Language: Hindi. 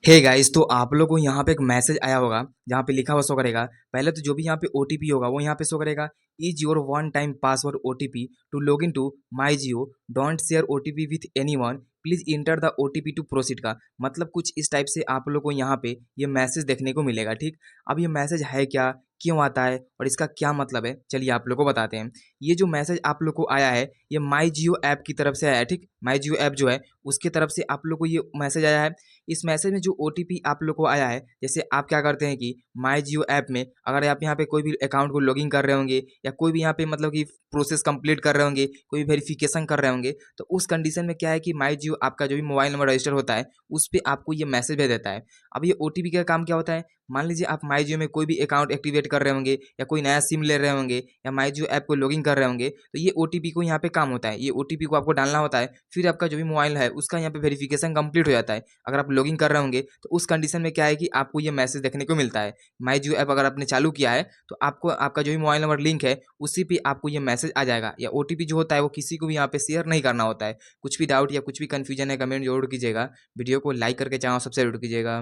हे गाइस, तो आप लोगों को यहाँ पे एक मैसेज आया होगा जहाँ पे लिखा हुआ शो करेगा। पहले तो जो भी यहाँ पे ओटीपी होगा वो यहाँ पे शो करेगा। Is your one time password OTP to log in to my Jio. Don't share OTP with anyone. Please enter the OTP to proceed का मतलब कुछ इस टाइप से आप लोग को यहाँ पे ये मैसेज देखने को मिलेगा। ठीक, अब ये मैसेज है क्या, क्यों आता है और इसका क्या मतलब है, चलिए आप लोग को बताते हैं। ये जो मैसेज आप लोग को आया है ये माई जियो ऐप की तरफ से आया है। ठीक, माई जियो ऐप जो है उसकी तरफ से आप लोग को ये मैसेज आया है। इस मैसेज में जो ओटीपी आप लोग को आया है, जैसे आप क्या करते हैं कि माई जियो ऐप में अगर आप यहाँ पे कोई भी अकाउंट को लॉगिन कर रहे होंगे या कोई भी यहाँ पे मतलब कि प्रोसेस कंप्लीट कर रहे होंगे, कोई वेरिफिकेशन कर रहे होंगे, तो उस कंडीशन में क्या है कि माई जियो आपका जो भी मोबाइल नंबर रजिस्टर होता है उस पर आपको ये मैसेज भेज देता है। अब ये ओटीपी का काम क्या होता है, मान लीजिए आप माई जियो में कोई भी अकाउंट एक्टिवेट कर रहे होंगे या कोई नया सिम ले रहे होंगे या माई जियो ऐप को लॉगिन कर रहे होंगे, तो ये ओटीपी को यहाँ पे काम होता है। ये ओटीपी को आपको डालना होता है, फिर आपका जो भी मोबाइल है उसका यहाँ पे वेरिफिकेशन कंप्लीट हो जाता है। अगर आप लॉगिन कर रहे होंगे तो उस कंडीशन में क्या है कि आपको ये मैसेज देखने को मिलता है। माई जियो ऐप अगर आपने चालू किया है तो आपको आपका जो भी मोबाइल नंबर लिंक है उसी पे आपको ये मैसेज आ जाएगा। या ओटीपी जो होता है वो किसी को भी यहाँ पे शेयर नहीं करना होता है। कुछ भी डाउट या कुछ भी कंफ्यूजन है कमेंट जरूर कीजिएगा। वीडियो को लाइक करके चैनल सब्सक्राइब कीजिएगा।